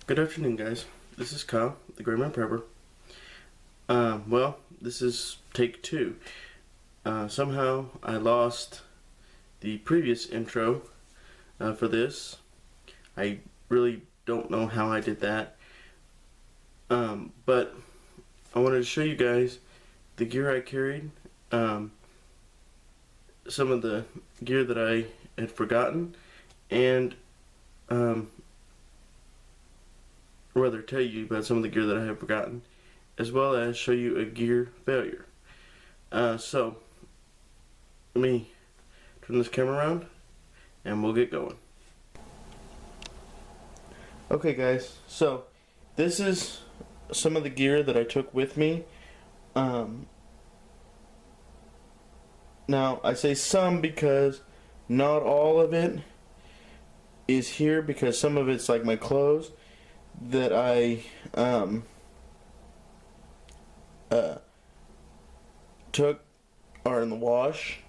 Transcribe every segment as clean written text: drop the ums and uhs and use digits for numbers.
Good afternoon, guys. This is Kyle, the Grayman Prepper. Well, this is take two. Somehow I lost the previous intro for this. I really don't know how I did that. But I wanted to show you guys the gear I carried. Some of the gear that I had forgotten, and rather tell you about some of the gear that I have forgotten, as well as show you a gear failure. So let me turn this camera around and we'll get going. Okay guys, so this is some of the gear that I took with me. Now I say some because not all of it is here, because some of it's like my clothes that I took are in the wash,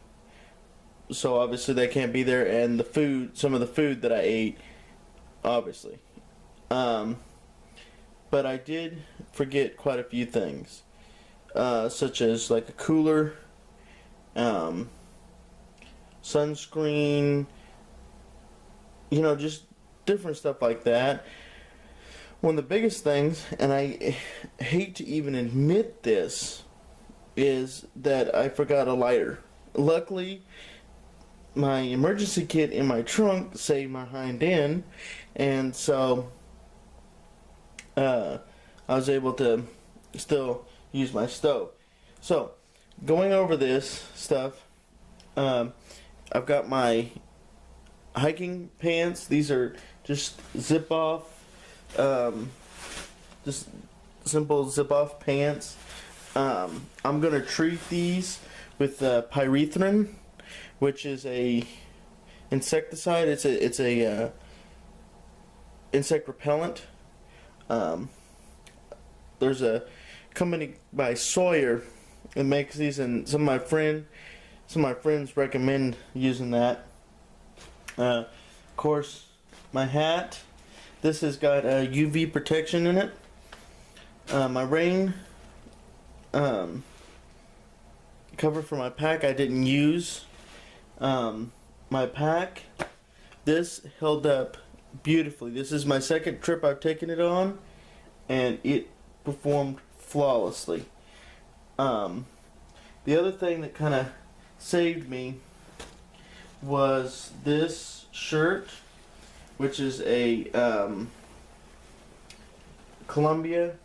so obviously they can't be there, and the food, some of the food that I ate, obviously. But I did forget quite a few things, such as like a cooler, sunscreen, you know, just different stuff like that. One of the biggest things, and I hate to even admit this, is that I forgot a lighter. Luckily, my emergency kit in my trunk saved my hind end, and so I was able to still use my stove. So, going over this stuff, I've got my hiking pants. These are just zip off, just simple zip off pants. I'm gonna treat these with pyrethrin, which is a insecticide. It's a insect repellent. There's a company by Sawyer that makes these, and some of my friends recommend using that. Of course, my hat. This has got UV protection in it. My rain cover for my pack I didn't use. My pack, this held up beautifully. This is my second trip I've taken it on, and it performed flawlessly. The other thing that kind of saved me was this shirt, which is a Columbia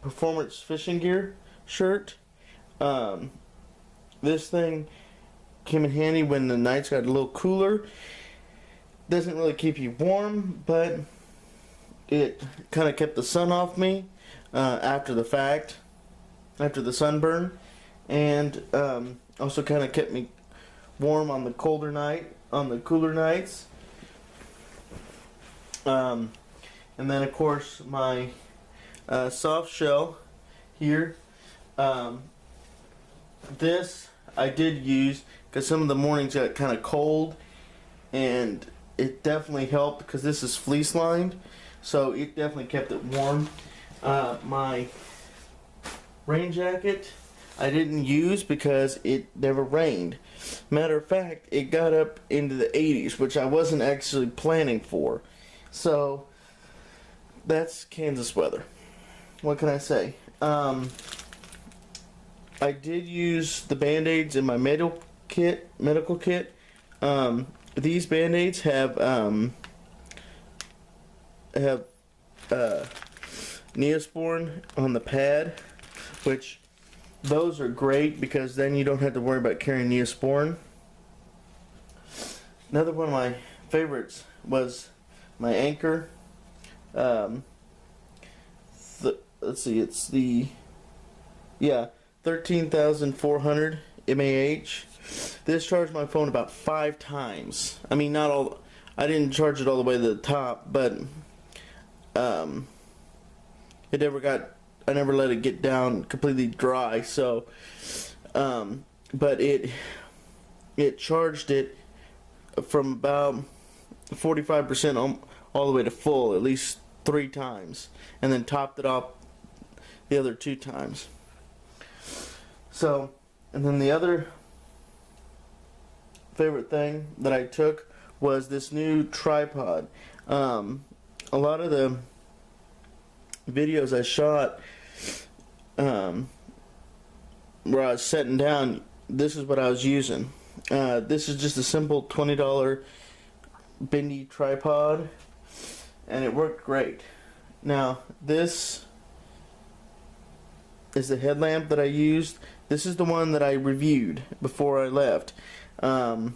performance fishing gear shirt. This thing came in handy when the nights got a little cooler. Doesn't really keep you warm, but it kind of kept the sun off me after the fact, after the sunburn, and also kind of kept me warm on the cooler nights. And then of course my soft shell here. This I did use because some of the mornings got kind of cold, and it definitely helped because this is fleece lined, so it definitely kept it warm. My rain jacket I didn't use because it never rained. Matter of fact, it got up into the 80s, which I wasn't actually planning for. So that's Kansas weather. What can I say? I did use the Band-Aids in my medical kit. These Band-Aids have Neosporin on the pad, which those are great because then you don't have to worry about carrying Neosporin. Another one of my favorites was my Anchor. Let's see, it's the 13,400 mAh. This charged my phone about 5 times. I mean, not all. I didn't charge it all the way to the top, but it never got. I never let it get down completely dry. So, but it charged it from about 45% all the way to full at least 3 times, and then topped it off the other 2 times. So, and then the other favorite thing that I took was this new tripod. A lot of the videos I shot where I was sitting down, this is what I was using. This is just a simple $20 bendy tripod, and it worked great. Now, this is the headlamp that I used. This is the one that I reviewed before I left. I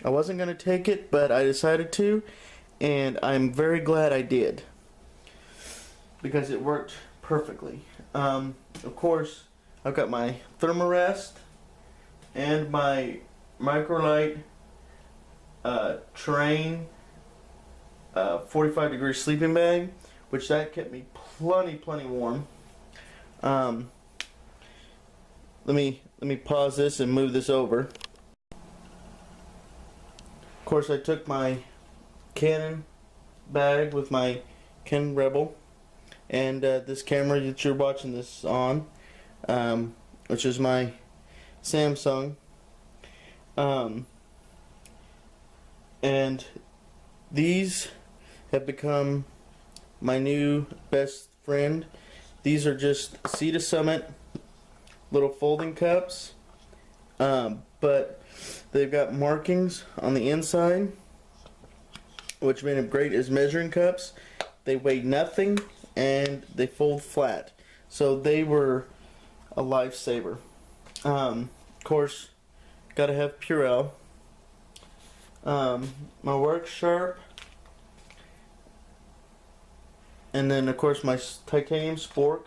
wasn't going to take it, but I decided to, and I'm very glad I did, because it worked perfectly. Of course, I've got my thermarest and my microlight Terrain 45-degree sleeping bag, which that kept me plenty warm. Let me pause this and move this over. Of course, I took my Canon bag with my Canon Rebel and this camera that you're watching this on, which is my Samsung. And these have become my new best friend. These are just Sea to Summit little folding cups, but they've got markings on the inside, which made them great as measuring cups. They weigh nothing and they fold flat, so they were a lifesaver. Of course, gotta have Purell. My Work Sharp, and then of course my titanium spork.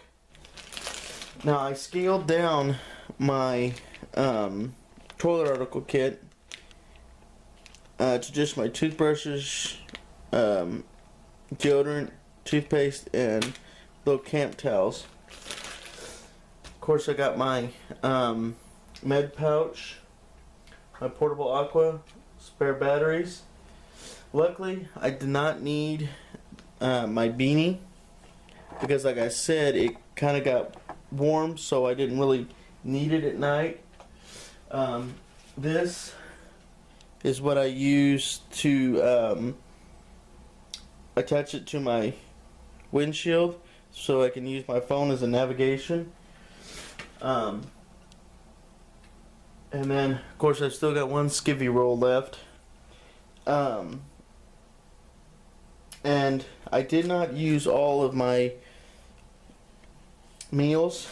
Now I scaled down my toilet article kit to just my toothbrushes, deodorant, toothpaste, and little camp towels. Of course, I got my med pouch, my portable aqua, spare batteries. Luckily, I did not need my beanie, because like I said, it kind of got warm, so I didn't really need it at night. This is what I use to attach it to my windshield so I can use my phone as a navigation. And then of course I've still got one skivvy roll left. And I did not use all of my meals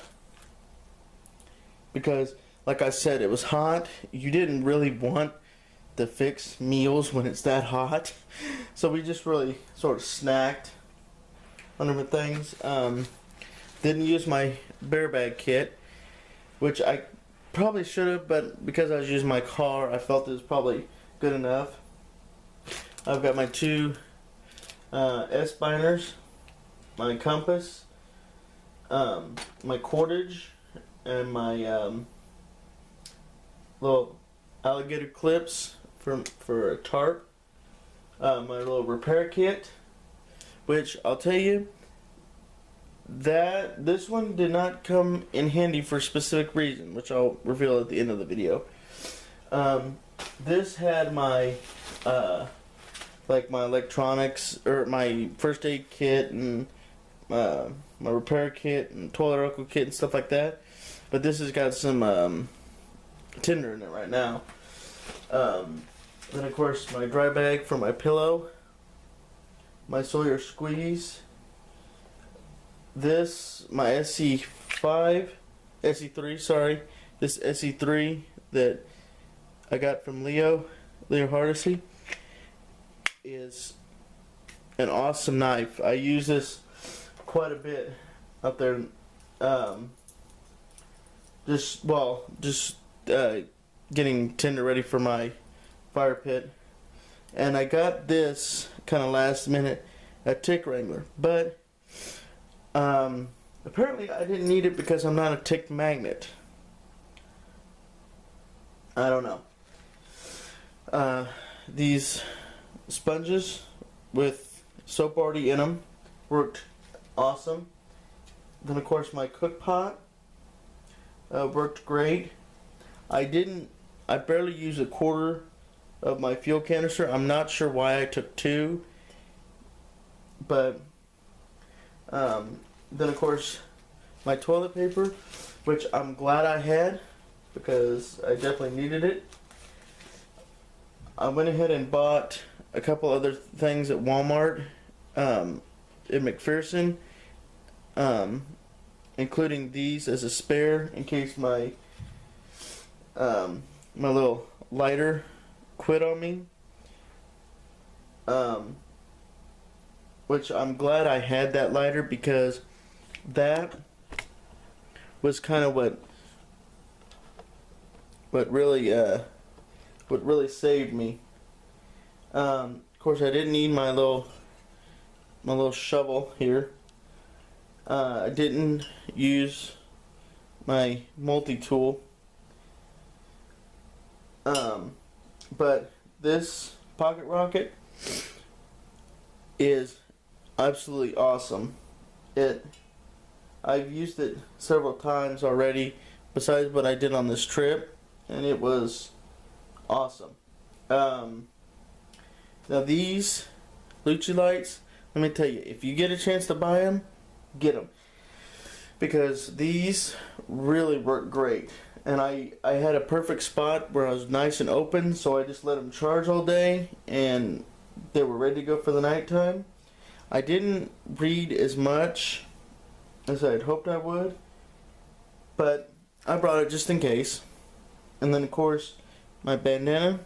because, like I said, it was hot. You didn't really want to fix meals when it's that hot, so we just really sort of snacked on different things. Didn't use my bear bag kit, which I probably should have, but because I was using my car, I felt it was probably good enough. I've got my 2 S-binders, my compass, my cordage, and my little alligator clips for a tarp, my little repair kit, which I'll tell you that this one did not come in handy for a specific reason, which I'll reveal at the end of the video. This had my like my electronics, or my first aid kit, and my repair kit and toilet article kit and stuff like that, but this has got some tinder in it right now. Then of course my dry bag for my pillow, my Sawyer squeeze, this, my SE3, this SE3 that I got from Leo Hardesty is an awesome knife. I use this quite a bit up there, just getting tinder ready for my fire pit. And I got this kind of last minute at Tick Wrangler, but apparently I didn't need it because I'm not a tick magnet. I don't know. These sponges with soap already in them. Worked awesome. Then of course my cook pot worked great. I barely used a quarter of my fuel canister. I'm not sure why I took 2, but then of course my toilet paper, which I'm glad I had because I definitely needed it. I went ahead and bought a couple other things at Walmart in McPherson, including these as a spare in case my my little lighter quit on me. Which I'm glad I had that lighter because that was kind of what really saved me. Of course, I didn't need my little shovel here. I didn't use my multi-tool. But this pocket rocket is absolutely awesome. I've used it several times already besides what I did on this trip, and it was awesome. Now these Luci lights, let me tell you, if you get a chance to buy them, get them, because these really work great. And I had a perfect spot where I was nice and open, so I just let them charge all day and they were ready to go for the nighttime. I didn't read as much as I had hoped I would, but I brought it just in case. And then of course my bandana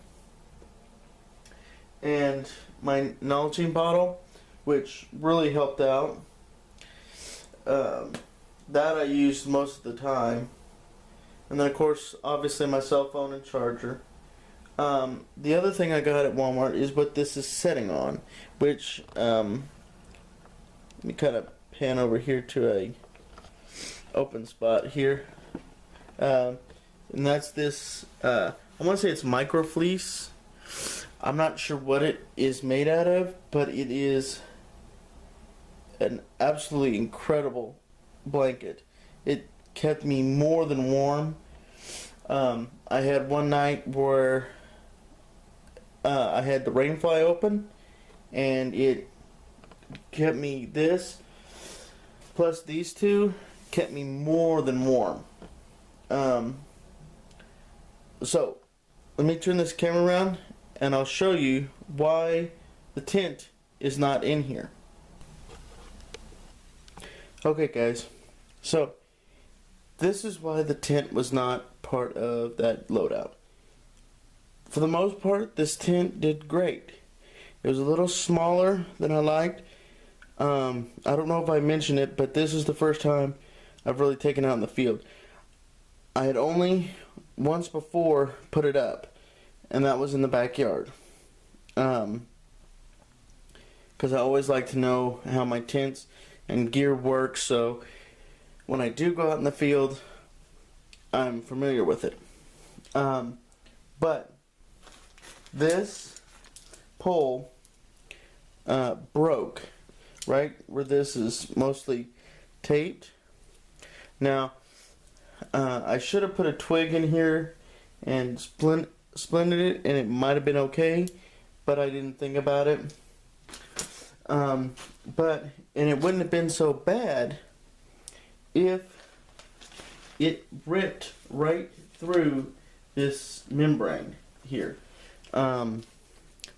and my Nalgene bottle, which really helped out. That I used most of the time. And then of course obviously my cell phone and charger. The other thing I got at Walmart is what this is setting on, which let me kind of pan over here to a open spot here, and that's this I want to say it's micro fleece. I'm not sure what it is made out of, but it is an absolutely incredible blanket. It kept me more than warm. I had one night where I had the rain fly open, and it kept me this plus these two kept me more than warm. So let me turn this camera around and I'll show you why the tent is not in here. Okay guys, so this is why the tent was not part of that loadout. For the most part, this tent did great. It was a little smaller than I liked. I don't know if I mentioned it, but this is the first time I've really taken out in the field. I had only once before put it up, and that was in the backyard. Because I always like to know how my tents and gear work, so when I do go out in the field, I'm familiar with it. But this pole broke right where this is mostly taped. Now I should have put a twig in here and splinted it, and it might have been okay, but I didn't think about it. And it wouldn't have been so bad if it ripped right through this membrane here,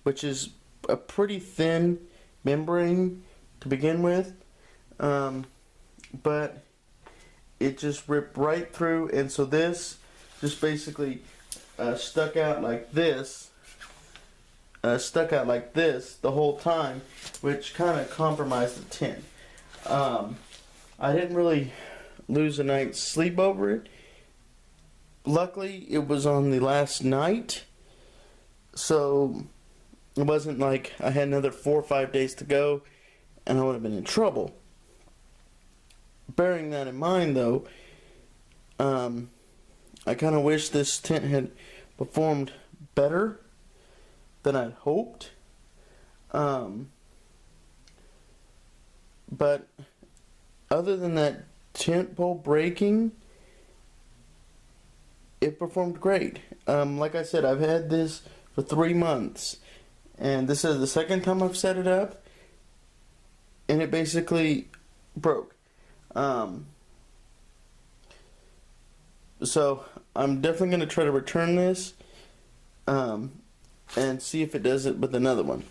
which is a pretty thin membrane to begin with, but it just ripped right through, and so this just basically stuck out like this the whole time, which kind of compromised the tent. I didn't really lose a night's sleep over it. Luckily, it was on the last night, so it wasn't like I had another 4 or 5 days to go and I would have been in trouble. Bearing that in mind, though, I kind of wish this tent had performed better than I'd hoped. But other than that tent pole breaking, it performed great. Like I said, I've had this for 3 months, and this is the second time I've set it up, and it basically broke. So I'm definitely going to try to return this, and see if it does it with another one.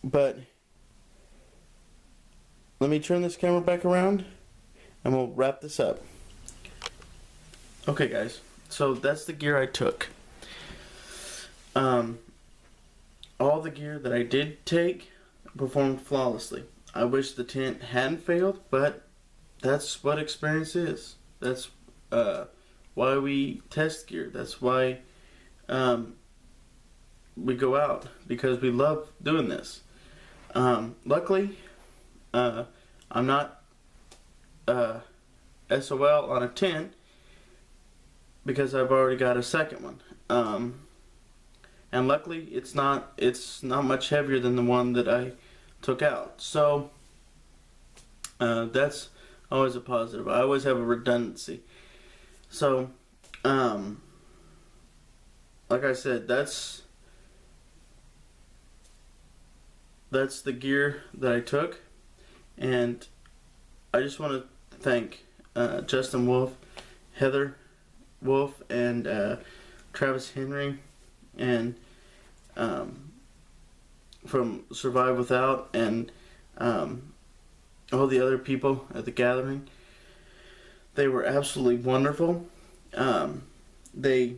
But let me turn this camera back around, and we'll wrap this up. Okay, guys, so that's the gear I took. All the gear that I did take performed flawlessly. I wish the tent hadn't failed, but that's what experience is. That's why we test gear. That's why we go out, because we love doing this. Luckily, I'm not SOL on a tent, because I've already got a second one. And luckily it's not much heavier than the one that I took out. So that's always a positive. I always have a redundancy. So like I said, that's the gear that I took, and I just want to thank Justin Wolfe, Heather Wolfe, and Travis Henry, and from Survive Without, and all the other people at the gathering. They were absolutely wonderful. They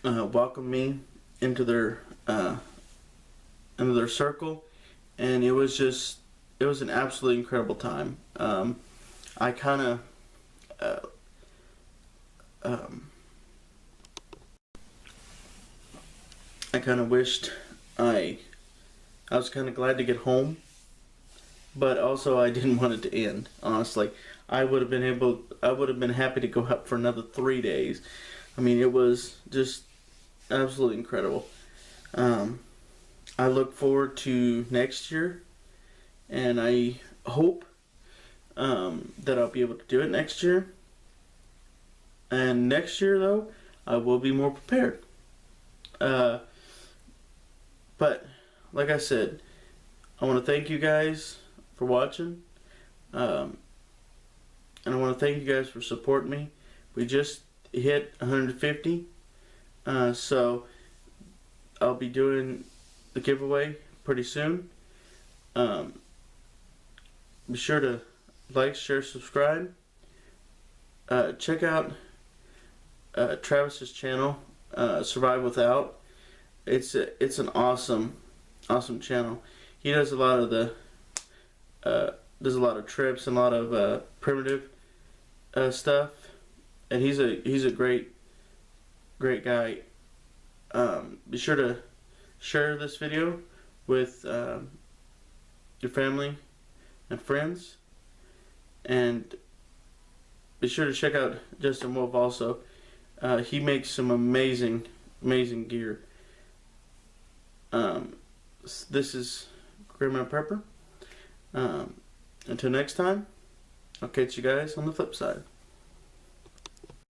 welcomed me into their circle, and it was an absolutely incredible time. I kind of wished I was kind of glad to get home, but also I didn't want it to end. Honestly, I would have been happy to go up for another 3 days. I mean, it was just absolutely incredible. I look forward to next year, and I hope that I'll be able to do it next year. And next year, though, I will be more prepared. But like I said, I want to thank you guys for watching, and I want to thank you guys for supporting me. We just hit 150, so I'll be doing the giveaway pretty soon. Be sure to like, share, subscribe. Check out Travis's channel, Survive Without. It's an awesome channel. He does a lot of trips and a lot of primitive stuff, and he's a great guy. Be sure to share this video with your family and friends, and be sure to check out Justin Wolfe also. He makes some amazing gear. This is Grandma Pepper. Until next time, I'll catch you guys on the flip side.